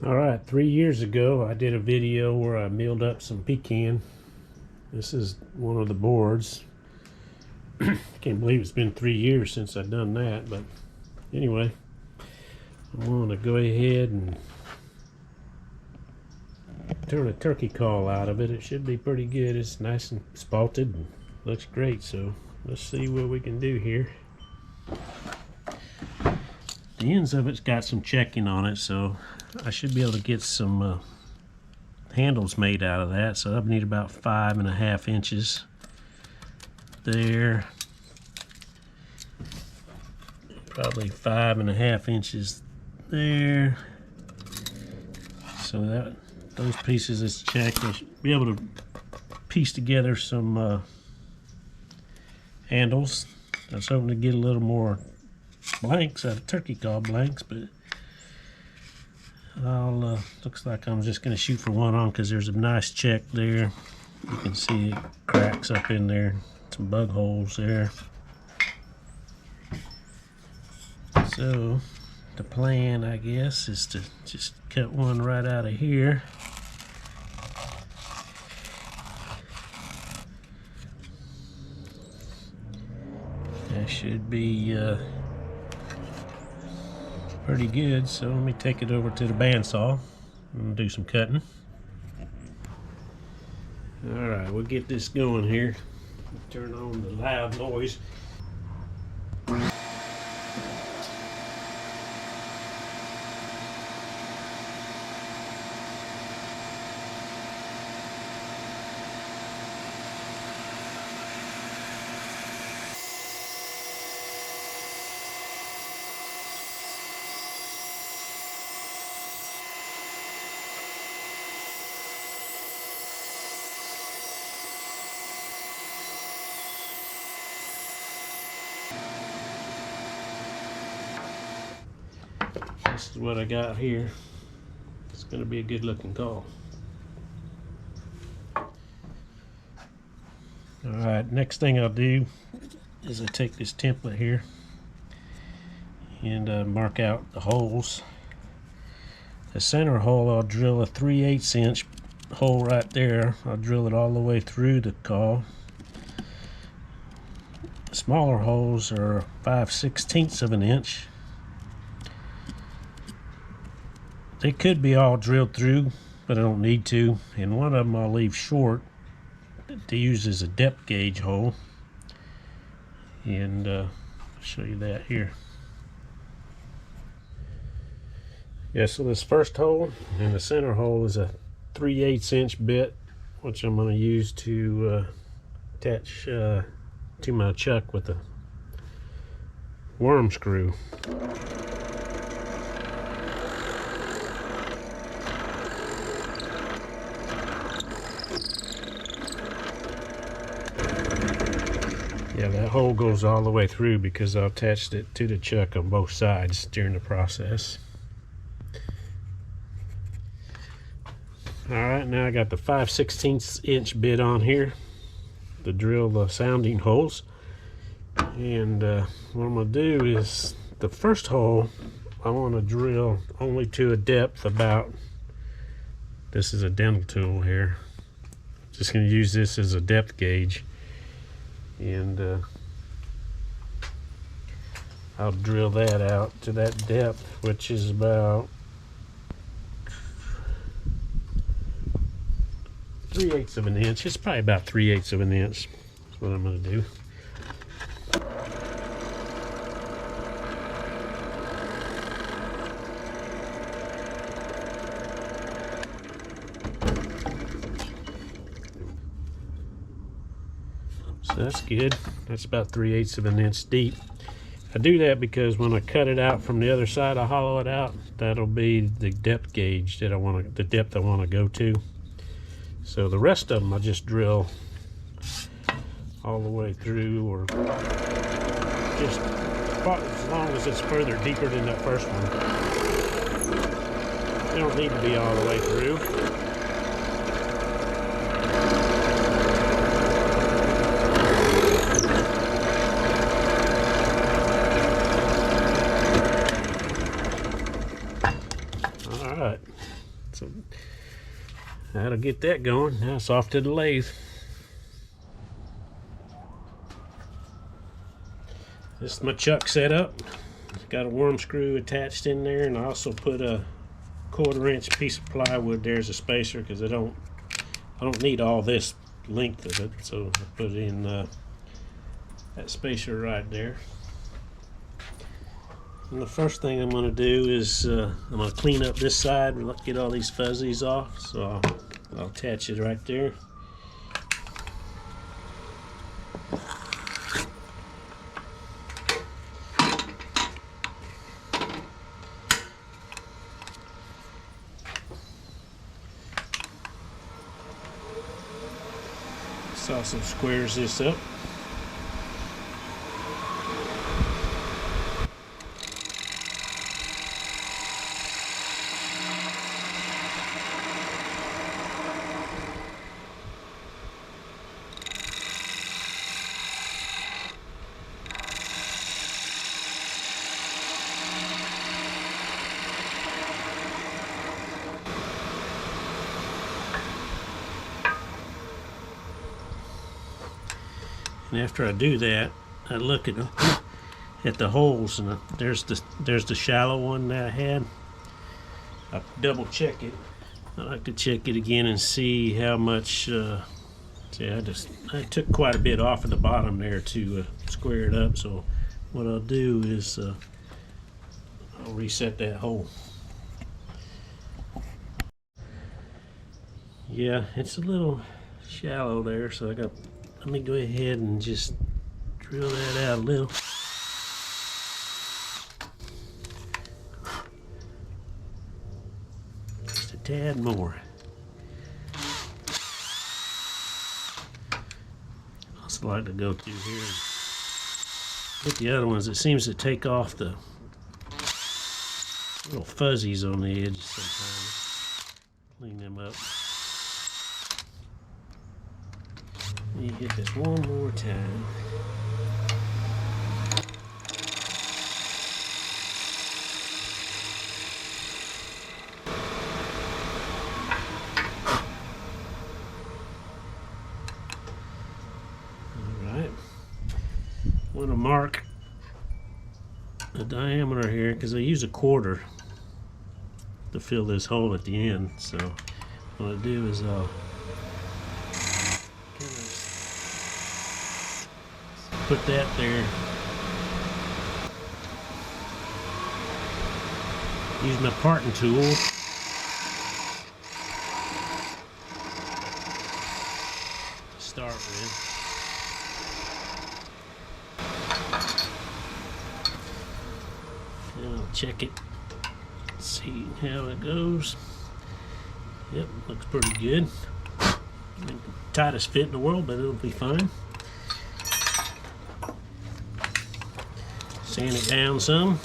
All right, 3 years ago I did a video where I milled up some pecan. This is one of the boards. Can't believe it's been 3 years since I've done that, but anyway, I'm going to go ahead and turn a turkey call out of it. It should be pretty good. It's nice and spalted and looks great, so let's see what we can do here. The ends of it's got some checking on it, so I should be able to get some handles made out of that. So I need about 5.5 inches there, probably 5.5 inches there. So that those pieces is checked. I should be able to piece together some handles. I was hoping to get a little more blanks out of turkey call blanks, but looks like I'm just going to shoot for one on because there's a nice check there. You can see it cracks up in there, some bug holes there. So the plan, I guess, is to just cut one right out of here. That should be pretty good. So let me take it over to the bandsaw and do some cutting. All right, we'll get this going here. Turn on the loud noise. This is what I got here. It's going to be a good looking call. Alright, next thing I'll do is I take this template here and mark out the holes. The center hole, I'll drill a 3/8 inch hole right there. I'll drill it all the way through the call. The smaller holes are 5/16 of an inch. They could be all drilled through, but I don't need to. And one of them I'll leave short to use as a depth gauge hole. And I'll show you that here. Yeah, so this first hole and the center hole is a 3/8 inch bit, which I'm going to use to attach to my chuck with a worm screw. Yeah, that hole goes all the way through because I attached it to the chuck on both sides during the process. Alright, now I got the 5/16 inch bit on here to drill the sounding holes. And what I'm going to do is the first hole I want to drill only to a depth about, this is a dental tool here, just going to use this as a depth gauge. And I'll drill that out to that depth, which is about 3/8 of an inch. It's probably about 3/8 of an inch. That's what I'm going to do. So that's good. That's about 3/8 of an inch deep. I do that because when I cut it out from the other side, I hollow it out. That'll be the depth gauge that the depth I want to go to. So the rest of them I just drill all the way through, or just as long as it's further deeper than that first one. They don't need to be all the way through. All right. So that'll get that going. Now it's off to the lathe. This is my chuck setup. It's got a worm screw attached in there, and I also put a 1/4-inch piece of plywood there as a spacer because I don't need all this length of it, so I put in that spacer right there. And the first thing I'm going to do is I'm going to clean up this side and get all these fuzzies off. So I'll attach it right there. This also squares this up. And after I do that, I look at the holes, and there's the shallow one that I had. I double check it. I like to check it again and see how much. See, I took quite a bit off of the bottom there to square it up. So what I'll do is I'll reset that hole. Yeah, it's a little shallow there, so let me go ahead and just drill that out a little. Just a tad more. I also like to go through here and get the other ones. It seems to take off the little fuzzies on the edge sometimes. Clean them up. Let me hit this one more time. Alright. I want to mark the diameter here because I use a 1/4 to fill this hole at the end. So what I'll do is I'll put that there. Use my parting tool. To start with. And I'll check it. See how it goes. Yep, looks pretty good. Tightest fit in the world, but it'll be fine. Sand it down some.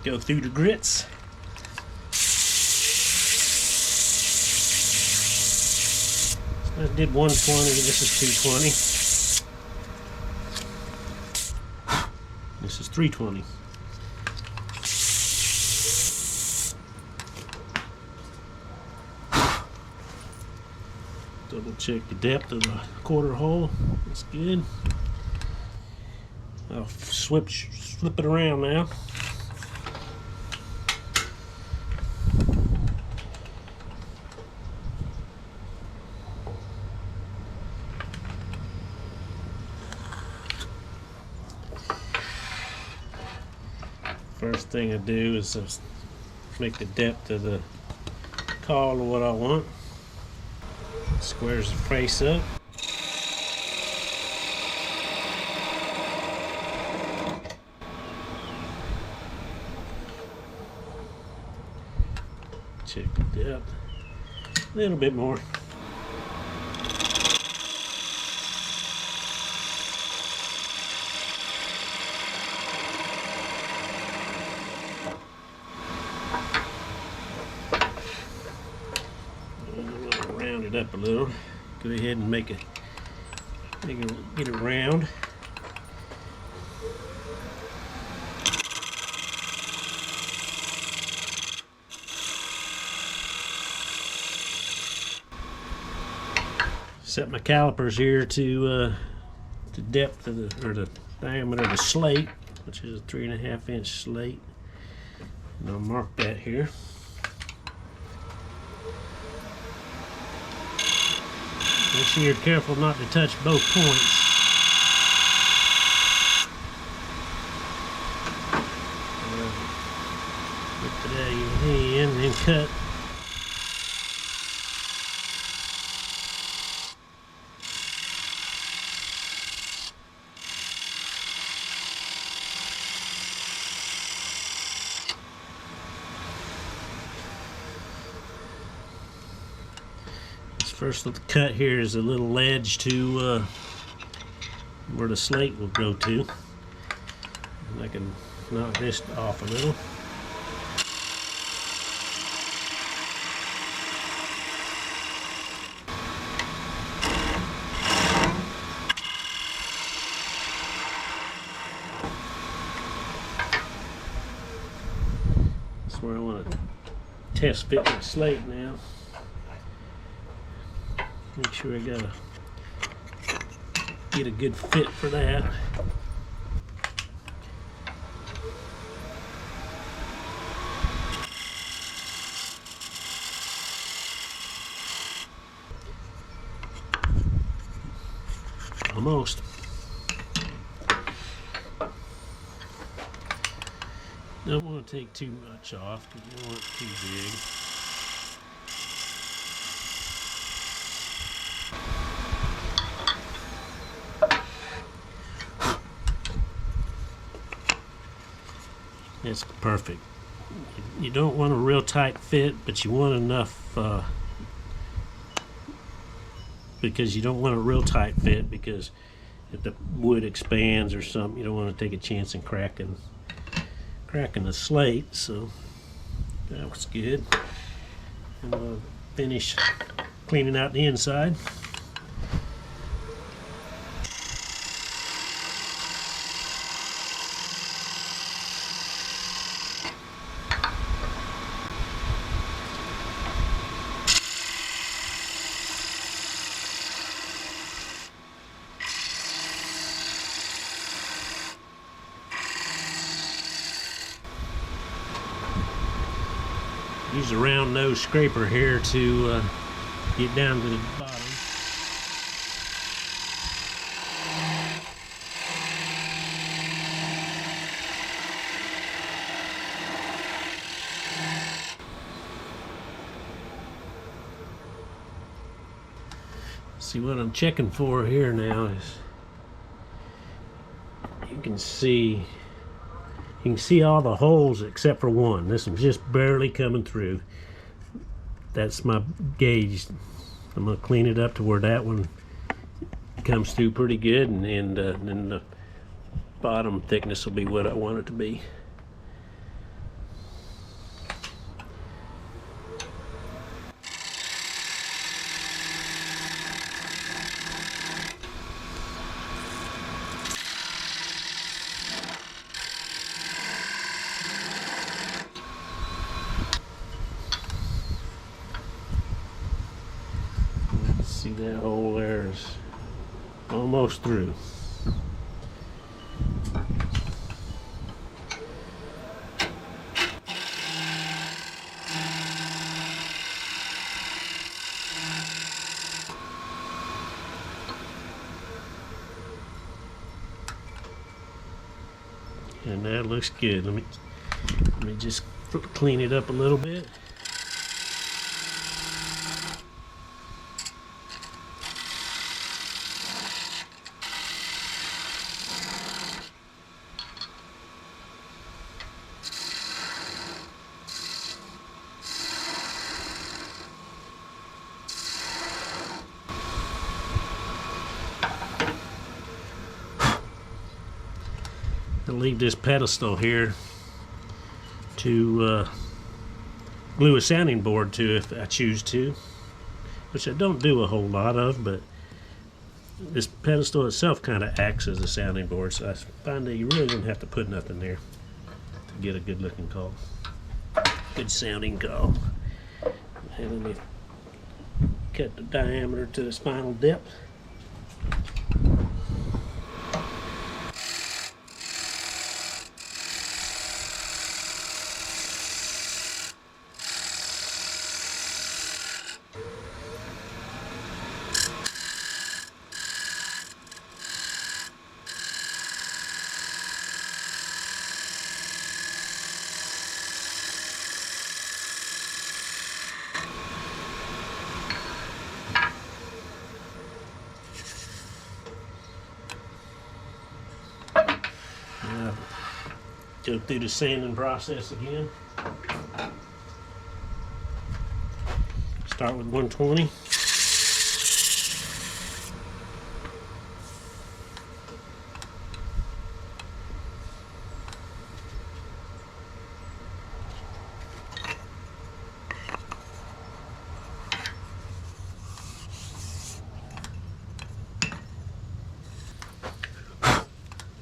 Go through the grits. I did 120, this is 220. This is 320. Double check the depth of the 1/4 hole. That's good. I'll flip it around now. First thing I do is make the depth of the caul what I want. Squares the face up. Check the depth. A little bit more. Round it up a little. Go ahead and get it round. Set my calipers here to the depth of the diameter of the slate, which is a 3.5 inch slate. And I'll mark that here. Make sure you're careful not to touch both points. Put it out of your hand and cut. First cut here is a little ledge to where the slate will go to. And I can knock this off a little. That's where I want to test fit my slate now. Make sure I get a good fit for that. Almost. Don't want to take too much off because you don't want it too big. It's perfect. You don't want a real tight fit, but you want enough because you don't want a real tight fit because if the wood expands or something, you don't want to take a chance in cracking the slate. So that was good. And we'll finish cleaning out the inside. Use a round nose scraper here to get down to the bottom. See what I'm checking for here now is you can see all the holes except for one. This one's just barely coming through. That's my gauge. I'm going to clean it up to where that one comes through pretty good, and then the bottom thickness will be what I want it to be. See that hole there is almost through. And that looks good. Let me just clean it up a little bit. I'll leave this pedestal here to glue a sounding board to if I choose to, which I don't do a whole lot of, but this pedestal itself kind of acts as a sounding board, so I find that you really don't have to put nothing there to get a good looking call, good sounding call. Hey, let me cut the diameter to the spinal depth. Go through the sanding process again. Start with 120.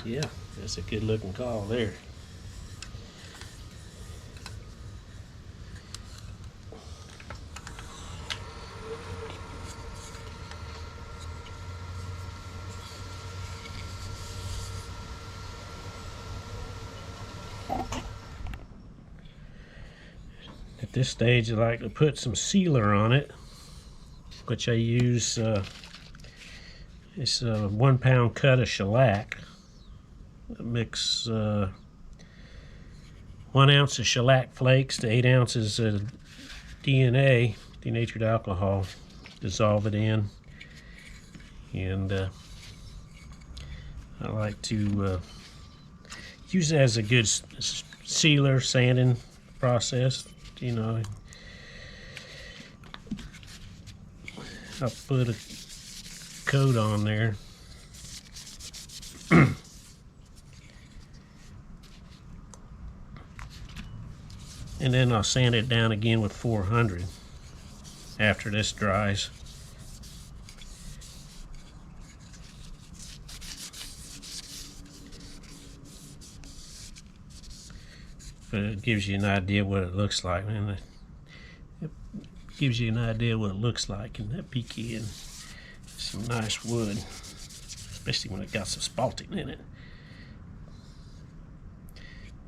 Yeah, that's a good looking call there. At this stage, I like to put some sealer on it, which I use it's a 1 pound cut of shellac. I mix 1 ounce of shellac flakes to 8 ounces of DNA, denatured alcohol. Dissolve it in, and I like to use it as a good sealer, sanding process. You know, I'll put a coat on there. And then I'll sand it down again with 400 after this dries. But it gives you an idea what it looks like, man. It gives you an idea what it looks like in that pecan. Some nice wood, especially when it got some spalting in it.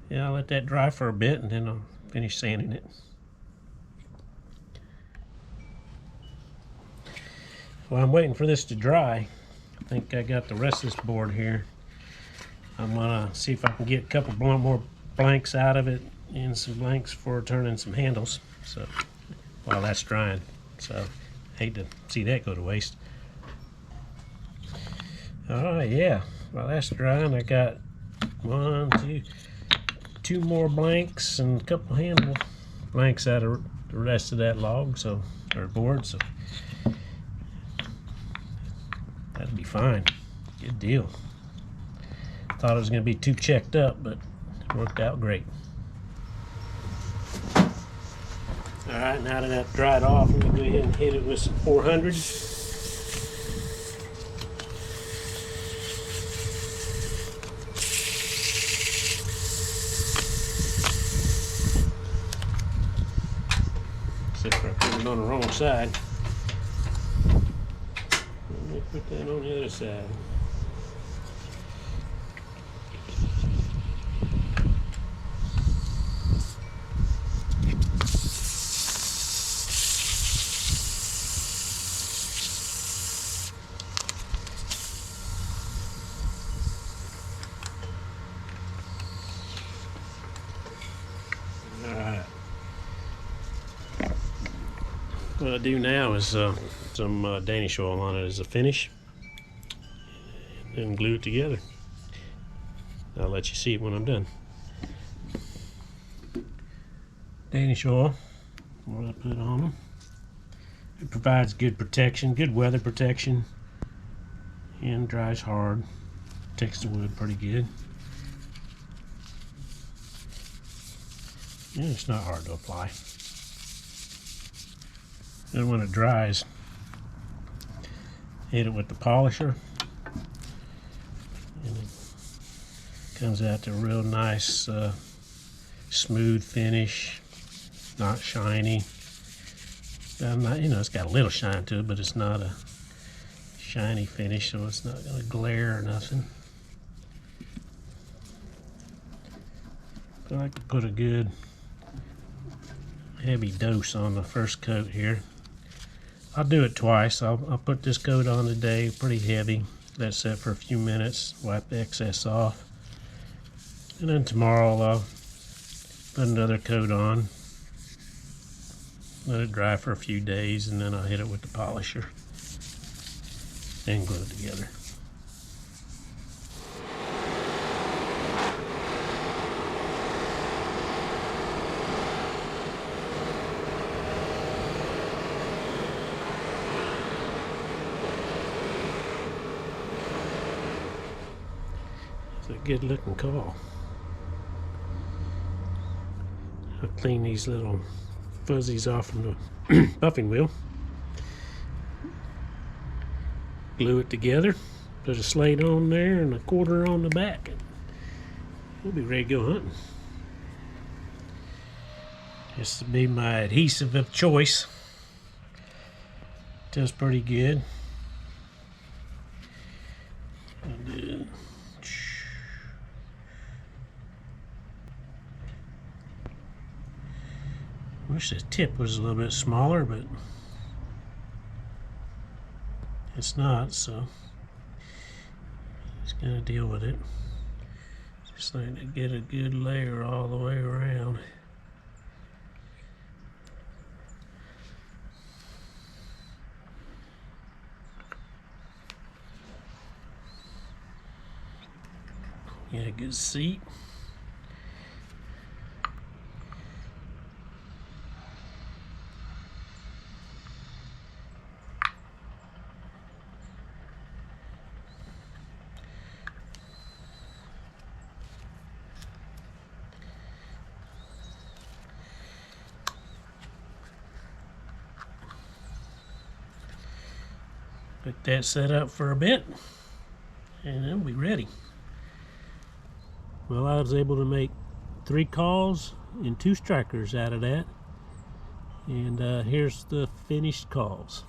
Yeah, I'll let that dry for a bit and then I'll finish sanding it. While I'm waiting for this to dry, I think I got the rest of this board here. I'm gonna see if I can get a couple more blanks out of it and some blanks for turning some handles. So while that's drying, so hate to see that go to waste. All right, yeah. While that's drying, I got two more blanks and a couple handle blanks out of the rest of that log, so or board. So that'll be fine. Good deal. Thought it was going to be too checked up, but it worked out great. All right, now that that's dried off, let me go ahead and hit it with some 400. Except for I put it on the wrong side. Let me put that on the other side. What I do now is some Danish oil on it as a finish, and glue it together. I'll let you see it when I'm done. Danish oil, what I put on them. It provides good protection, good weather protection, and dries hard. Protects the wood pretty good. Yeah, it's not hard to apply. Then when it dries, hit it with the polisher, and it comes out to a real nice smooth finish, not shiny. Not, it's got a little shine to it, but it's not a shiny finish, so it's not going to glare or nothing. But I could put a good heavy dose on the first coat here. I'll do it twice. I'll put this coat on today, pretty heavy. Let it set for a few minutes, wipe the excess off. And then tomorrow I'll put another coat on. Let it dry for a few days, and then I'll hit it with the polisher and glue it together. It's a good looking call. I'll clean these little fuzzies off from the buffing wheel. Glue it together, put a slate on there and a quarter on the back. We'll be ready to go hunting. This will be my adhesive of choice. Does pretty good. Wish the tip was a little bit smaller, but it's not, so just gonna deal with it. Just like to get a good layer all the way around. Get a good seat. Let that set up for a bit, and then we'll be ready. Well, I was able to make 3 calls and 2 strikers out of that, and here's the finished calls.